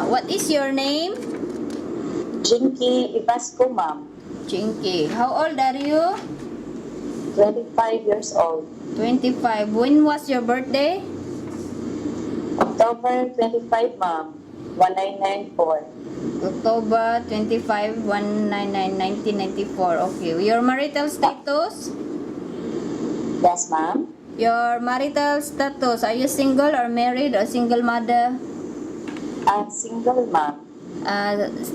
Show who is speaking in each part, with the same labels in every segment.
Speaker 1: What is your name?
Speaker 2: Jinky Evasco, ma'am.
Speaker 1: Jinky. How old are you?
Speaker 2: 25 years old.
Speaker 1: 25. When was your birthday?
Speaker 2: October 25, ma'am. 1994.
Speaker 1: October 25, 1994. Okay. Your marital status?
Speaker 2: Yes, ma'am.
Speaker 1: Your marital status. Are you single or married or single mother?
Speaker 2: I'm single, ma'am.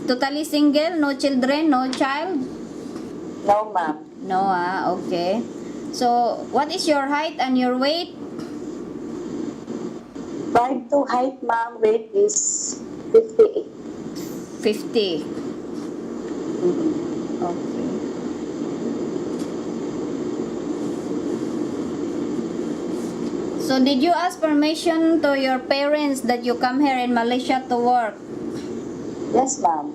Speaker 1: Totally single? No children? No child?
Speaker 2: No, ma'am.
Speaker 1: No, okay. So, what is your height and your weight?
Speaker 2: 5'2" height, ma'am. Weight is 58.
Speaker 1: 50. Okay. So, did you ask permission to your parents that you come here in Malaysia to work?
Speaker 2: Yes, ma'am.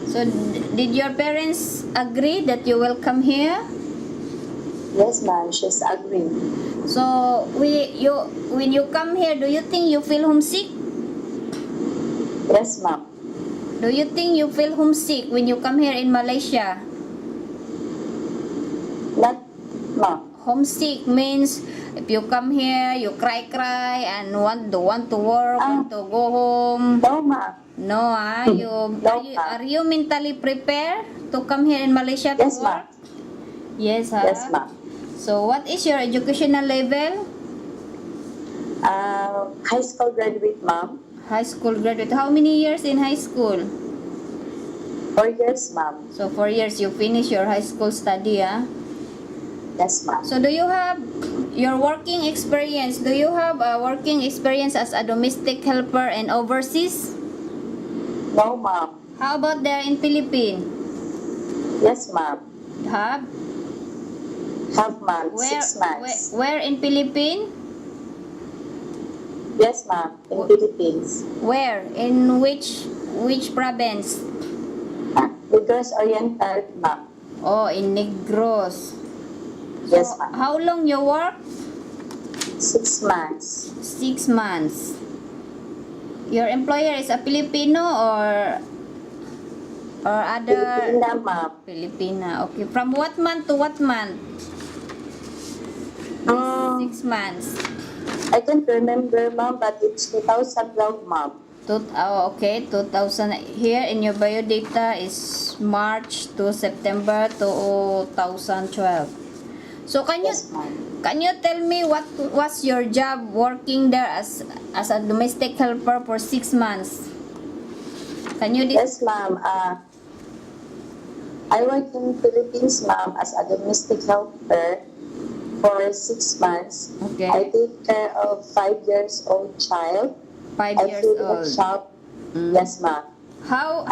Speaker 1: So, did your parents agree that you will come here?
Speaker 2: Yes, ma'am. She's agreed.
Speaker 1: So, when you come here, do you think you feel homesick?
Speaker 2: Yes, ma'am.
Speaker 1: Do you think you feel homesick when you come here in Malaysia?
Speaker 2: Not, ma'am.
Speaker 1: Homesick means if you come here, you cry and want to work, want to go home.
Speaker 2: No, ma'am.
Speaker 1: No,
Speaker 2: No,
Speaker 1: are you mentally prepared to come here in Malaysia to
Speaker 2: Yes,
Speaker 1: work?
Speaker 2: ma'am.
Speaker 1: Yes,
Speaker 2: Yes, ma'am.
Speaker 1: So, what is your educational level?
Speaker 2: High school graduate, ma'am.
Speaker 1: High school graduate. How many years in high school?
Speaker 2: 4 years, ma'am.
Speaker 1: So, 4 years you finish your high school study,
Speaker 2: Yes, ma'am.
Speaker 1: So, do you have your working experience? Do you have a working experience as a domestic helper and overseas?
Speaker 2: No, ma'am.
Speaker 1: How about there in Philippines?
Speaker 2: Yes, ma'am.
Speaker 1: Have?
Speaker 2: Half month, 6 months.
Speaker 1: Where in Philippines?
Speaker 2: Yes, ma'am. In Philippines.
Speaker 1: Where? In which province?
Speaker 2: Negros Oriental, ma'am.
Speaker 1: Oh, in Negros.
Speaker 2: Yes,
Speaker 1: So,
Speaker 2: ma'am.
Speaker 1: how long you work?
Speaker 2: 6 months.
Speaker 1: 6 months. Your employer is a Filipino or other?
Speaker 2: Filipina, ma'am.
Speaker 1: Filipina. Okay. From what month to what month? 6 months.
Speaker 2: I can't remember, ma'am, but it's 2012, ma'am.
Speaker 1: Okay. 2000. Here in your biodata is March to September 2012. So
Speaker 2: Yes, ma'am.
Speaker 1: can you tell me what was your job working there as a domestic helper for 6 months? Can you
Speaker 2: Yes, ma'am. I work in Philippines, ma'am, as a domestic helper for 6 months.
Speaker 1: Okay.
Speaker 2: I take care of 5 years old child.
Speaker 1: 5
Speaker 2: I
Speaker 1: years
Speaker 2: feed her
Speaker 1: old.
Speaker 2: shop. Yes, ma'am.
Speaker 1: How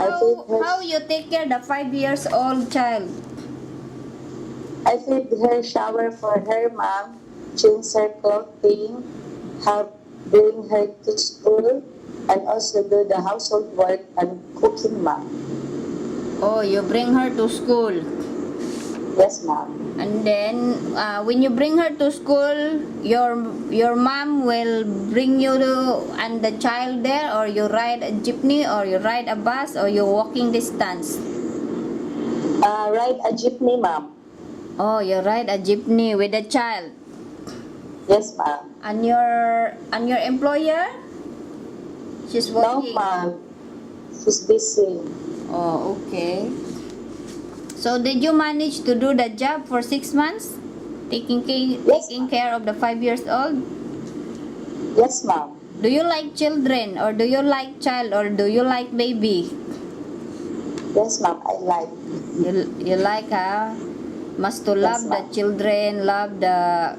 Speaker 1: you take care the 5 years old child?
Speaker 2: I feed her, shower for her, ma'am, change her clothing, help bring her to school, and also do the household work and cooking, ma'am.
Speaker 1: Oh, you bring her to school.
Speaker 2: Yes, ma'am.
Speaker 1: And then, when you bring her to school, your mom will bring you and the child there, or you ride a jeepney, or you ride a bus, or you walking distance.
Speaker 2: Ride a jeepney, ma'am.
Speaker 1: Oh, you ride a jeepney with a child.
Speaker 2: Yes, ma'am.
Speaker 1: And your employer? She's
Speaker 2: No,
Speaker 1: working.
Speaker 2: ma'am. She's busy.
Speaker 1: Oh, okay. So, did you manage to do the job for 6 months? Taking
Speaker 2: Yes,
Speaker 1: care of the 5 years old?
Speaker 2: Yes, ma'am.
Speaker 1: Do you like children, or do you like child, or do you like baby?
Speaker 2: Yes, ma'am. I like.
Speaker 1: You like, must to love the
Speaker 2: ma'am.
Speaker 1: children, love the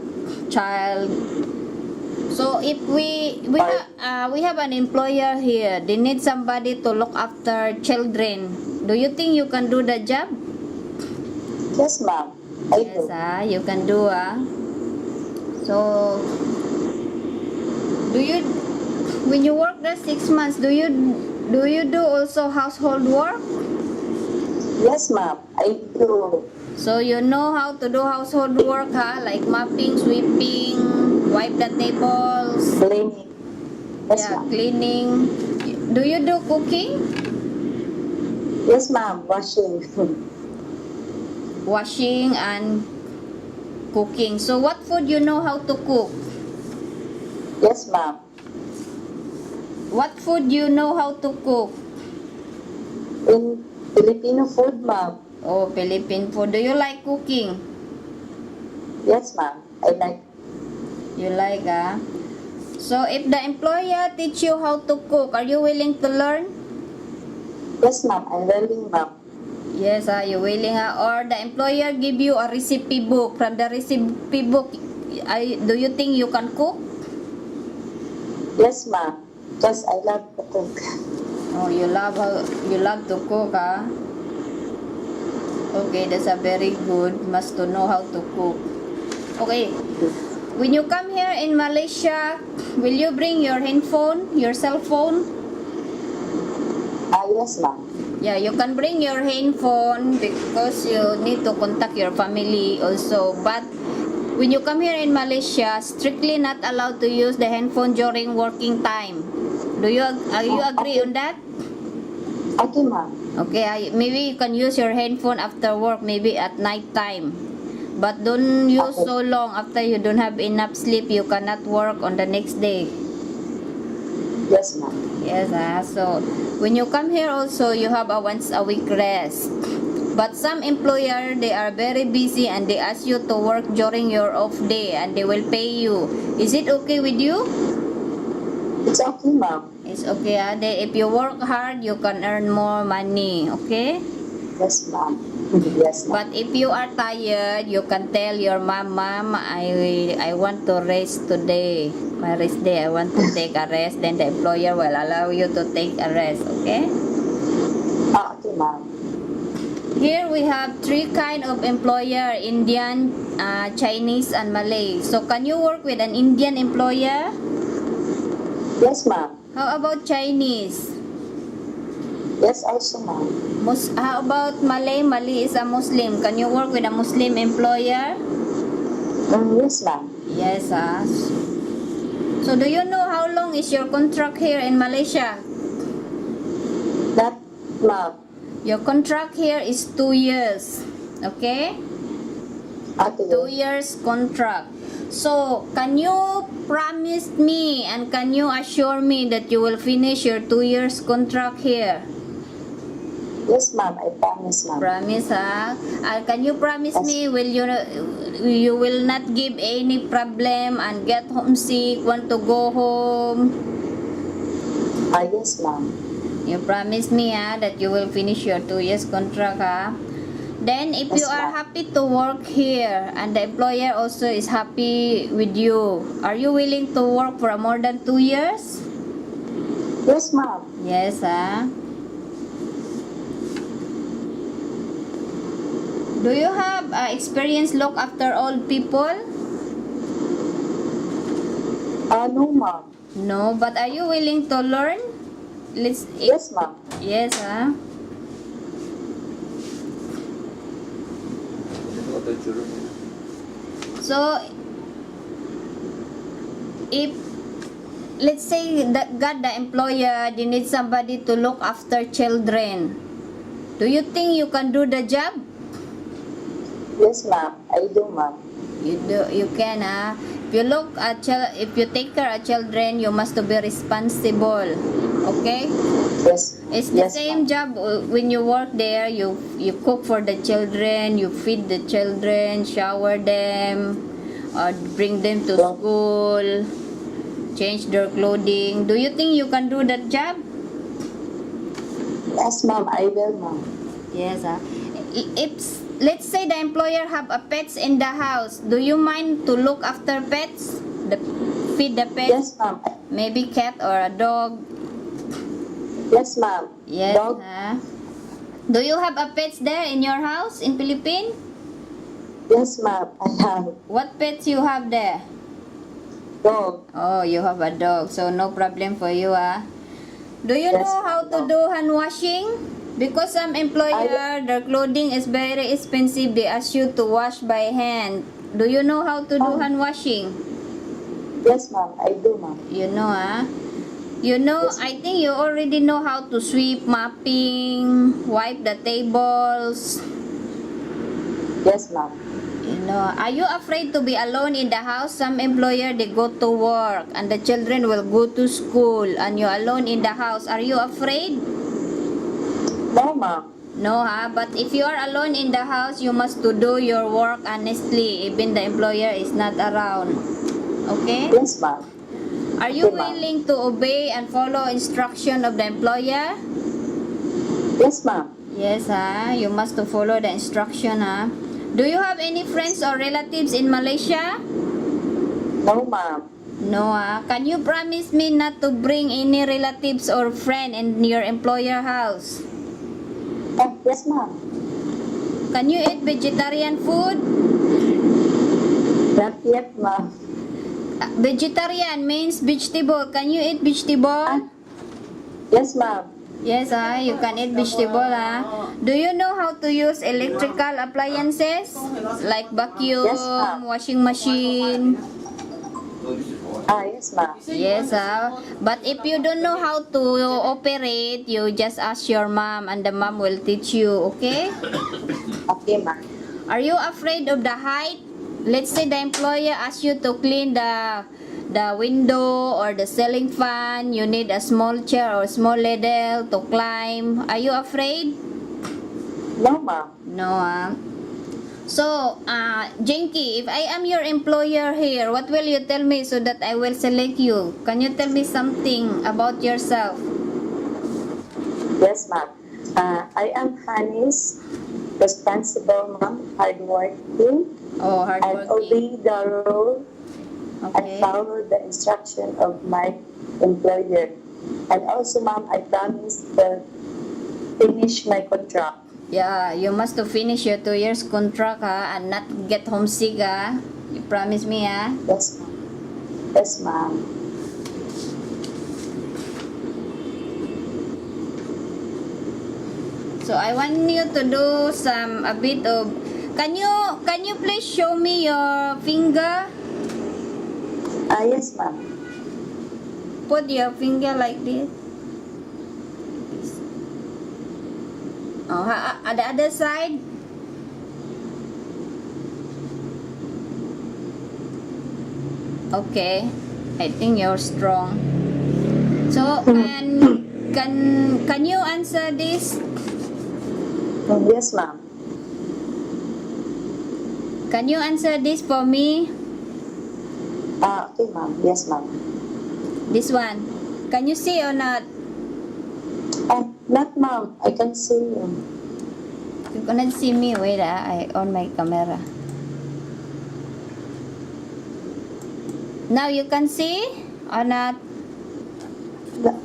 Speaker 1: child. So if we have an employer here, they need somebody to look after children. Do you think you can do the job?
Speaker 2: Yes, ma'am. I
Speaker 1: Yes,
Speaker 2: do.
Speaker 1: you can do, So when you work there 6 months, do you do also household work?
Speaker 2: Yes, ma'am. I do.
Speaker 1: So you know how to do household work, like mopping, sweeping, wipe the tables,
Speaker 2: Cleaning. Yes,
Speaker 1: yeah,
Speaker 2: ma'am.
Speaker 1: cleaning. Do you do cooking?
Speaker 2: Yes, ma'am. Washing.
Speaker 1: Washing and cooking. So what food you know how to cook?
Speaker 2: Yes, ma'am.
Speaker 1: What food you know how to cook?
Speaker 2: In Filipino food, ma'am.
Speaker 1: Oh, Philippine food. Do you like cooking?
Speaker 2: Yes, ma'am. I like.
Speaker 1: You like, ah? So if the employer teach you how to cook, are you willing to learn?
Speaker 2: Yes, ma'am. I'm willing, ma'am.
Speaker 1: Yes, you willing, or the employer give you a recipe book. From the recipe book, do you think you can cook?
Speaker 2: Yes, ma'am. Because I love to cook.
Speaker 1: Oh, you love to cook, ah? Okay, that's a very good. Must to know how to cook. Okay, when you come here in Malaysia, will you bring your handphone, your cell phone?
Speaker 2: Yes, ma'am.
Speaker 1: Yeah, you can bring your handphone because you need to contact your family also. But when you come here in Malaysia, strictly not allowed to use the handphone during working time. Are you agree on that?
Speaker 2: Okay, ma'am.
Speaker 1: Okay, maybe you can use your handphone after work, maybe at night time. But don't use so long after you don't have enough sleep. You cannot work on the next day.
Speaker 2: Yes, ma'am.
Speaker 1: Yes, so when you come here also, you have a once a week rest. But some employer, they are very busy and they ask you to work during your off day and they will pay you. Is it okay with you?
Speaker 2: It's okay, ma'am.
Speaker 1: It's okay. If you work hard, you can earn more money. Okay?
Speaker 2: Yes, ma'am. Yes, ma'am.
Speaker 1: But if you are tired, you can tell your mom, I want to rest today. My rest day, I want to take a rest. Then the employer will allow you to take a rest. Okay?
Speaker 2: Okay, ma'am.
Speaker 1: Here we have three kind of employer: Indian, Chinese, and Malay. So can you work with an Indian employer?
Speaker 2: Yes, ma'am.
Speaker 1: How about Chinese?
Speaker 2: Yes, also, ma'am.
Speaker 1: How about Malay? Malay is a Muslim. Can you work with a Muslim employer?
Speaker 2: Yes, ma'am.
Speaker 1: Yes, So do you know how long is your contract here in Malaysia?
Speaker 2: That, ma'am.
Speaker 1: Your contract here is 2 years. Okay?
Speaker 2: Okay.
Speaker 1: 2 years contract. So, can you promise me and can you assure me that you will finish your 2 years contract here?
Speaker 2: Yes, ma'am. I promise, ma'am.
Speaker 1: Promise, can you promise me you will not give any problem and get homesick, want to go home?
Speaker 2: Yes, ma'am.
Speaker 1: You promise me that you will finish your 2 years contract. Then if you
Speaker 2: Yes,
Speaker 1: are
Speaker 2: ma'am.
Speaker 1: happy to work here and the employer also is happy with you, are you willing to work for more than 2 years?
Speaker 2: Yes, ma'am.
Speaker 1: Yes, Do you have experience look after old people?
Speaker 2: No, ma'am.
Speaker 1: No, but are you willing to learn?
Speaker 2: Yes, ma'am.
Speaker 1: Yes, So, if let's say that God, the employer, they need somebody to look after children, do you think you can do the job?
Speaker 2: Yes, ma'am. I do, ma'am.
Speaker 1: You can, If you look at if you take care of children, you must be responsible. Okay?
Speaker 2: Yes.
Speaker 1: It's the
Speaker 2: Yes,
Speaker 1: same job when you work there. You cook for the children, you feed the children, shower them, bring them to school, change their clothing. Do you think you can do that job?
Speaker 2: Yes, ma'am. I will, ma'am.
Speaker 1: Yes, If let's say the employer have a pets in the house, do you mind to look after pets? Feed the pets?
Speaker 2: Yes, ma'am.
Speaker 1: Maybe cat or a dog?
Speaker 2: Yes, ma'am.
Speaker 1: Yes,
Speaker 2: Dog.
Speaker 1: Do you have a pets there in your house in Philippines?
Speaker 2: Yes, ma'am. I have
Speaker 1: What pets you have there?
Speaker 2: dog.
Speaker 1: Oh, you have a dog, so no problem for you, Do you
Speaker 2: Yes,
Speaker 1: know how to
Speaker 2: ma'am.
Speaker 1: do hand washing? Because some employer, their clothing is very expensive. They ask you to wash by hand. Do you know how to do hand washing?
Speaker 2: Yes, ma'am. I do, ma'am.
Speaker 1: You know, You know, I think you already know how to sweep, mopping, wipe the tables.
Speaker 2: Yes, ma'am.
Speaker 1: You know, are you afraid to be alone in the house? Some employer, they go to work and the children will go to school and you're alone in the house. Are you afraid?
Speaker 2: No, ma'am.
Speaker 1: No, but if you are alone in the house, you must to do your work honestly, even the employer is not around. Okay?
Speaker 2: Yes, ma'am.
Speaker 1: Are you
Speaker 2: Okay, ma'am.
Speaker 1: willing to obey and follow instruction of the employer?
Speaker 2: Yes, ma'am.
Speaker 1: Yes, you must to follow the instruction, Do you have any friends or relatives in Malaysia?
Speaker 2: No, ma'am.
Speaker 1: No, Can you promise me not to bring any relatives or friend in your employer house?
Speaker 2: Yes, ma'am.
Speaker 1: Can you eat vegetarian food?
Speaker 2: Not yet, ma'am.
Speaker 1: Vegetarian means vegetable. Can you eat vegetable?
Speaker 2: Yes, ma'am.
Speaker 1: Yes, you can eat vegetable, Do you know how to use electrical appliances? Like vacuum,
Speaker 2: Yes, ma'am.
Speaker 1: washing machine?
Speaker 2: Yes, ma'am.
Speaker 1: Yes, but if you don't know how to operate, you just ask your mom and the mom will teach you, okay?
Speaker 2: Okay, ma'am.
Speaker 1: Are you afraid of the height? Let's say the employer asks you to clean the window or the ceiling fan. You need a small chair or small ladle to climb. Are you afraid?
Speaker 2: No, ma'am.
Speaker 1: No, So, Jinky, if I am your employer here, what will you tell me so that I will select you? Can you tell me something about yourself?
Speaker 2: Yes, ma'am. I am honest, responsible, ma'am, hardworking,
Speaker 1: Oh,
Speaker 2: and
Speaker 1: hardworking.
Speaker 2: obey the rule and
Speaker 1: Okay.
Speaker 2: follow the instruction of my employer. And also, ma'am, I promise to finish my contract.
Speaker 1: Yeah, you must to finish your 2 years contract, and not get homesick, You promise me,
Speaker 2: Yes, ma'am. Yes, ma'am.
Speaker 1: So I want you to do a bit of. Can you please show me your finger?
Speaker 2: Yes, ma'am.
Speaker 1: Put your finger like this. Oh, at the other side. Okay, I think you're strong. So can you answer this?
Speaker 2: Yes, ma'am.
Speaker 1: Can you answer this for me?
Speaker 2: Okay, ma'am. Yes, ma'am.
Speaker 1: This one. Can you see or not?
Speaker 2: Not, ma'am. I can see you.
Speaker 1: You cannot see me. Wait, I on my camera. Now you can see or not?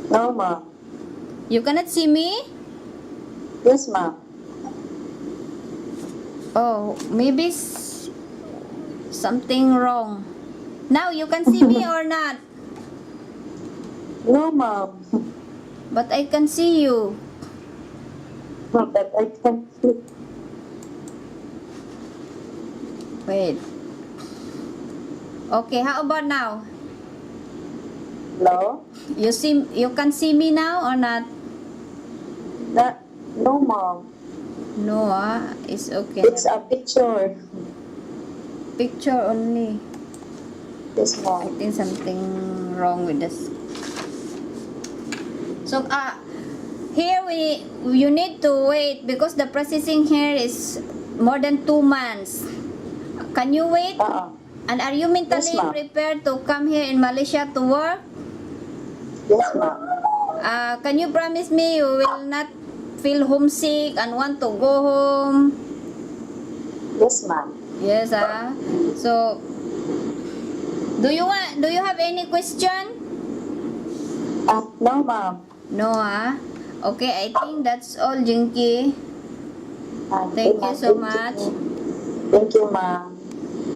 Speaker 2: No, ma'am.
Speaker 1: You cannot see me?
Speaker 2: Yes, ma'am.
Speaker 1: Oh, maybe something wrong. Now you can see me or not?
Speaker 2: No, ma'am.
Speaker 1: But I can see you.
Speaker 2: But I can see.
Speaker 1: Wait. Okay, how about now?
Speaker 2: No?
Speaker 1: You can see me now or not?
Speaker 2: No, ma'am.
Speaker 1: No, it's okay.
Speaker 2: It's a picture.
Speaker 1: Picture only.
Speaker 2: Yes,
Speaker 1: I
Speaker 2: ma'am.
Speaker 1: think something wrong with this. So here you need to wait because the processing here is more than 2 months. Can you wait? And are you mentally
Speaker 2: Yes, ma'am.
Speaker 1: prepared to come here in Malaysia to work?
Speaker 2: Yes, ma'am.
Speaker 1: Can you promise me you will not feel homesick and want to go home?
Speaker 2: Yes, ma'am.
Speaker 1: Yes, So do you have any question?
Speaker 2: No, ma'am.
Speaker 1: No, Okay, I think that's all, Jinky.
Speaker 2: Okay,
Speaker 1: Thank you
Speaker 2: ma'am.
Speaker 1: so much.
Speaker 2: Thank you, ma'am.